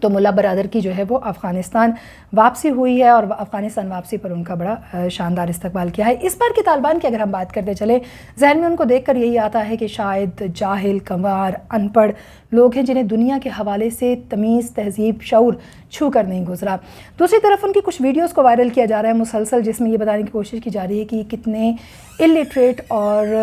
تو ملا برادر کی جو ہے وہ افغانستان واپسی ہوئی ہے اور افغانستان واپسی پر ان کا بڑا شاندار استقبال کیا ہے۔ اس بار کے طالبان کی اگر ہم بات کرتے چلیں، ذہن میں ان کو دیکھ کر یہی آتا ہے کہ شاید جاہل، کنوار، ان پڑھ لوگ ہیں جنہیں دنیا کے حوالے سے تمیز، تہذیب، شعور چھو کر نہیں گزرا۔ دوسری طرف ان کی کچھ ویڈیوز کو وائرل کیا جا رہا ہے مسلسل، جس میں یہ بتانے کی کوشش کی جا رہی ہے کہ یہ کتنے الٹریٹ اور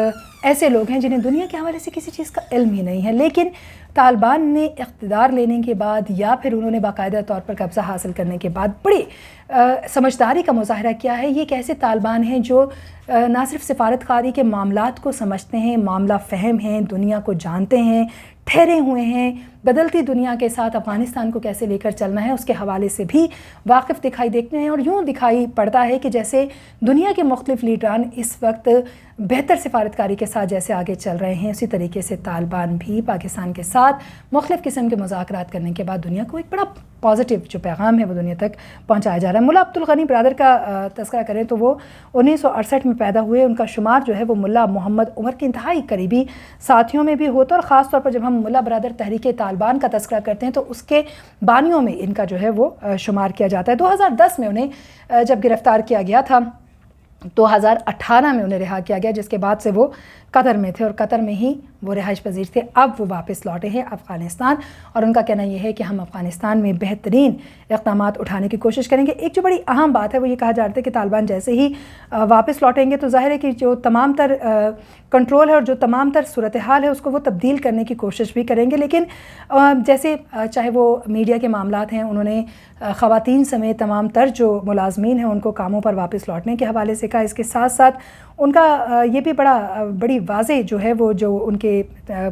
ایسے لوگ ہیں جنہیں دنیا کے حوالے سے کسی چیز کا علم ہی نہیں ہے، لیکن طالبان نے اقتدار لینے کے بعد یا پھر انہوں نے باقاعدہ طور پر قبضہ حاصل کرنے کے بعد بڑی سمجھداری کا مظاہرہ کیا ہے۔ یہ ایک ایسے طالبان ہیں جو نہ صرف سفارت کاری کے معاملات کو سمجھتے ہیں، معاملہ فہم ہیں، دنیا کو جانتے ہیں، ٹھہرے ہوئے ہیں، بدلتی دنیا کے ساتھ افغانستان کو کیسے لے کر چلنا ہے اس کے حوالے سے بھی واقف دکھائی دیتے ہیں، اور یوں دکھائی پڑتا ہے کہ جیسے دنیا کے مختلف لیڈران اس وقت بہتر سفارتکاری کے ساتھ جیسے آگے چل رہے ہیں، اسی طریقے سے طالبان بھی پاکستان کے ساتھ مختلف قسم کے مذاکرات کرنے کے بعد دنیا کو ایک بڑا پازیٹیو جو پیغام ہے وہ دنیا تک پہنچایا جا رہا ہے۔ ملا عبدالغنی برادر کا تذکرہ کریں تو وہ 1968 میں پیدا ہوئے۔ ان کا شمار جو ہے وہ ملا محمد عمر کے انتہائی قریبی ساتھیوں میں بھی ہوتا ہے، اور خاص طور پر جب ہم ملا برادر تحریک طالبان کا تذکرہ کرتے ہیں تو اس کے بانیوں میں ان کا جو ہے وہ شمار کیا جاتا ہے۔ 2010 میں انہیں جب گرفتار کیا گیا تھا، 2018 میں انہیں رہا کیا گیا، جس کے بعد سے وہ قطر میں تھے اور قطر میں ہی وہ رہائش پذیر تھے۔ اب وہ واپس لوٹے ہیں افغانستان، اور ان کا کہنا یہ ہے کہ ہم افغانستان میں بہترین اقدامات اٹھانے کی کوشش کریں گے۔ ایک جو بڑی اہم بات ہے وہ یہ کہا جاتا ہے کہ طالبان جیسے ہی واپس لوٹیں گے تو ظاہر ہے کہ جو تمام تر کنٹرول ہے اور جو تمام تر صورتحال ہے اس کو وہ تبدیل کرنے کی کوشش بھی کریں گے، لیکن جیسے چاہے وہ میڈیا کے معاملات ہیں، انہوں نے خواتین سمیت تمام تر جو ملازمین ہیں ان کو کاموں پر واپس لوٹنے کے حوالے سے کہا۔ اس کے ساتھ ساتھ ان کا یہ بھی بڑی واضح جو ہے وہ جو ان کے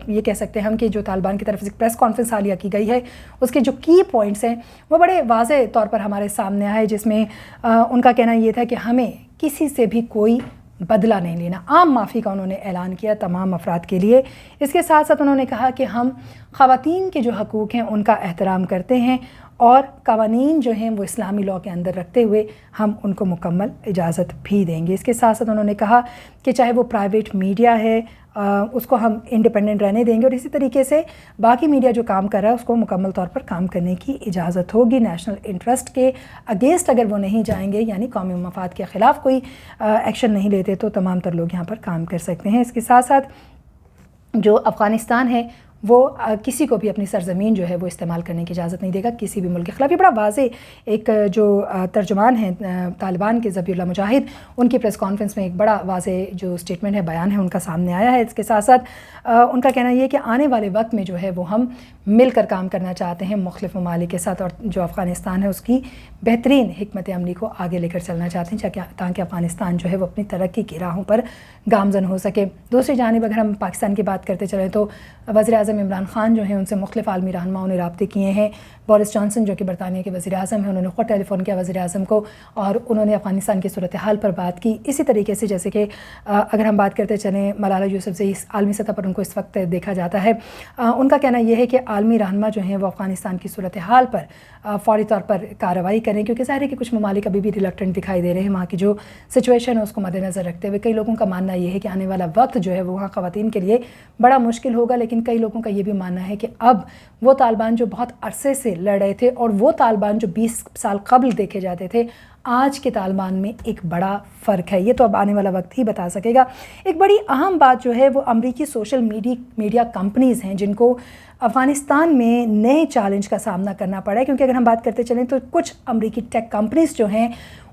یہ کہہ سکتے ہیں ہم کہ جو طالبان کی طرف سے پریس کانفرنس حالیہ کی گئی ہے اس کے جو کی پوائنٹس ہیں وہ بڑے واضح طور پر ہمارے سامنے آئے، جس میں ان کا کہنا یہ تھا کہ ہمیں کسی سے بھی کوئی بدلہ نہیں لینا۔ عام معافی کا انہوں نے اعلان کیا تمام افراد کے لیے۔ اس کے ساتھ ساتھ انہوں نے کہا کہ ہم خواتین کے جو حقوق ہیں ان کا احترام کرتے ہیں، اور قوانین جو ہیں وہ اسلامی لاء کے اندر رکھتے ہوئے ہم ان کو مکمل اجازت بھی دیں گے۔ اس کے ساتھ ساتھ انہوں نے کہا کہ چاہے وہ پرائیویٹ میڈیا ہے اس کو ہم انڈیپینڈنٹ رہنے دیں گے، اور اسی طریقے سے باقی میڈیا جو کام کر رہا ہے اس کو مکمل طور پر کام کرنے کی اجازت ہوگی۔ نیشنل انٹرسٹ کے اگینسٹ اگر وہ نہیں جائیں گے، یعنی قومی مفاد کے خلاف کوئی ایکشن نہیں لیتے، تو تمام تر لوگ یہاں پر کام کر سکتے ہیں۔ اس کے ساتھ ساتھ جو افغانستان ہے وہ کسی کو بھی اپنی سرزمین جو ہے وہ استعمال کرنے کی اجازت نہیں دے گا کسی بھی ملک کے خلاف۔ یہ بڑا واضح ایک جو ترجمان ہیں طالبان کے ذبیح اللہ مجاہد، ان کی پریس کانفرنس میں ایک بڑا واضح جو اسٹیٹمنٹ ہے، بیان ہے ان کا سامنے آیا ہے۔ اس کے ساتھ ساتھ ان کا کہنا یہ ہے کہ آنے والے وقت میں جو ہے وہ ہم مل کر کام کرنا چاہتے ہیں مختلف ممالک کے ساتھ، اور جو افغانستان ہے اس کی بہترین حکمت عملی کو آگے لے کر چلنا چاہتے ہیں تاکہ افغانستان جو ہے وہ اپنی ترقی کی راہوں پر گامزن ہو سکے۔ دوسری جانب اگر ہم پاکستان کی بات کرتے چلیں تو وزیر اعظم عمران خان جو ہیں ان سے مختلف عالمی رہنماؤں نے رابطے کیے ہیں۔ بورس جانسن جو کہ برطانیہ کے وزیر اعظم ہیں، انہوں نے خود ٹیلی فون کیا وزیر اعظم کو اور انہوں نے افغانستان کی صورتحال پر بات کی۔ اسی طریقے سے جیسے کہ اگر ہم بات کرتے چلیں ملالہ یوسفزئی، عالمی سطح پر ان کو اس وقت دیکھا جاتا ہے، ان کا کہنا یہ ہے کہ عالمی رہنما جو ہیں وہ افغانستان کی صورتحال پر فوری طور پر کارروائی کریں، کیونکہ ظاہر ہے کہ کچھ ممالک ابھی بھی ریلکٹنٹ دکھائی دے رہے ہیں۔ وہاں کی جو سچویشن ہے اس کو مد نظر رکھتے ہوئے کئی لوگوں کا ماننا یہ ہے کہ آنے والا وقت جو ہے وہ وہاں خواتین کے لیے بڑا مشکل ہوگا، لیکن کئی لوگوں کا یہ بھی ماننا ہے کہ اب وہ طالبان جو بہت عرصے سے لڑ رہے تھے اور وہ طالبان جو 20 سال قبل دیکھے جاتے تھے، آج کے طالبان میں ایک بڑا فرق ہے۔ یہ تو اب آنے والا وقت ہی بتا سکے گا۔ ایک بڑی اہم بات جو ہے وہ امریکی سوشل میڈیا کمپنیز ہیں جن کو افغانستان میں نئے چیلنج کا سامنا کرنا پڑا ہے، کیونکہ اگر ہم بات کرتے چلیں تو کچھ امریکی ٹیک کمپنیز جو ہیں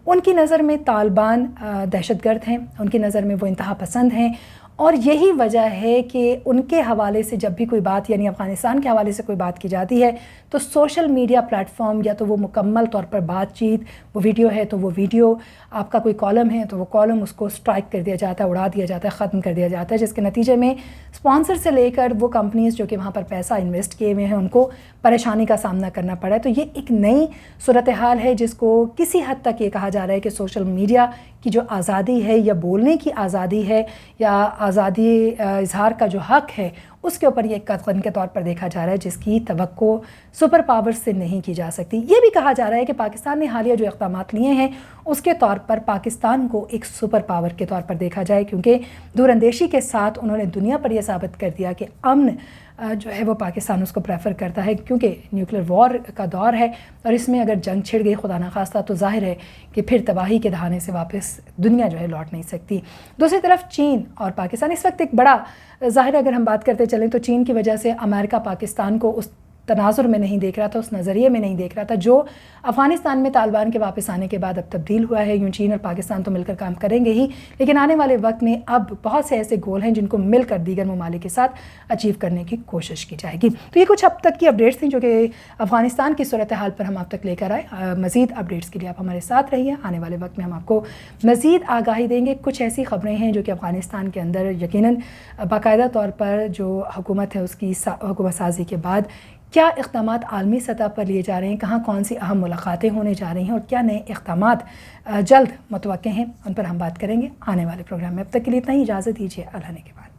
ان کی نظر میں طالبان دہشت گرد ہیں، ان کی نظر میں وہ انتہا پسند ہیں، اور یہی وجہ ہے کہ ان کے حوالے سے جب بھی کوئی بات یعنی افغانستان کے حوالے سے کوئی بات کی جاتی ہے تو سوشل میڈیا پلیٹ فارم یا تو وہ مکمل طور پر بات چیت، وہ ویڈیو ہے تو وہ ویڈیو، آپ کا کوئی کالم ہے تو وہ کالم اس کو سٹرائک کر دیا جاتا ہے، اڑا دیا جاتا ہے، ختم کر دیا جاتا ہے، جس کے نتیجے میں اسپانسر سے لے کر وہ کمپنیز جو کہ وہاں پر پیسہ انویسٹ کیے ہوئے ہیں ان کو پریشانی کا سامنا کرنا پڑا ہے۔ تو یہ ایک نئی صورتحال ہے جس کو کسی حد تک یہ کہا جا رہا ہے کہ سوشل میڈیا کی جو آزادی ہے یا بولنے کی آزادی ہے یا آزادی اظہار کا جو حق ہے اس کے اوپر یہ ایک قدغن کے طور پر دیکھا جا رہا ہے جس کی توقع سپر پاور سے نہیں کی جا سکتی۔ یہ بھی کہا جا رہا ہے کہ پاکستان نے حالیہ جو اقدامات لیے ہیں اس کے طور پر پاکستان کو ایک سپر پاور کے طور پر دیکھا جائے، کیونکہ دور اندیشی کے ساتھ انہوں نے دنیا پر یہ ثابت کر دیا کہ امن جو ہے وہ پاکستان اس کو پریفر کرتا ہے، کیونکہ نیوکلیر وار کا دور ہے اور اس میں اگر جنگ چھڑ گئی خدا نخواستہ تو ظاہر ہے کہ پھر تباہی کے دہانے سے واپس دنیا جو ہے لوٹ نہیں سکتی۔ دوسری طرف چین اور پاکستان اس وقت ایک بڑا ظاہر اگر ہم بات کرتے چلیں تو چین کی وجہ سے امریکہ پاکستان کو اس تناظر میں نہیں دیکھ رہا تھا، اس نظریے میں نہیں دیکھ رہا تھا جو افغانستان میں طالبان کے واپس آنے کے بعد اب تبدیل ہوا ہے۔ یوں چین اور پاکستان تو مل کر کام کریں گے ہی، لیکن آنے والے وقت میں اب بہت سے ایسے گول ہیں جن کو مل کر دیگر ممالک کے ساتھ اچیو کرنے کی کوشش کی جائے گی۔ تو یہ کچھ اب تک کی اپڈیٹس تھیں جو کہ افغانستان کی صورتحال پر ہم آپ تک لے کر آئے۔ مزید اپڈیٹس کے لیے آپ ہمارے ساتھ رہیے، آنے والے وقت میں ہم آپ کو مزید آگاہی دیں گے۔ کچھ ایسی خبریں ہیں جو کہ افغانستان کے اندر یقیناً باقاعدہ طور پر جو حکومت ہے اس کی حکومت سازی کے بعد کیا اقدامات عالمی سطح پر لیے جا رہے ہیں، کہاں کون سی اہم ملاقاتیں ہونے جا رہی ہیں اور کیا نئے اقدامات جلد متوقع ہیں، ان پر ہم بات کریں گے آنے والے پروگرام میں۔ اب تک کے لیے اتنا ہی، اجازت دیجیے، اللہ نے کے بعد۔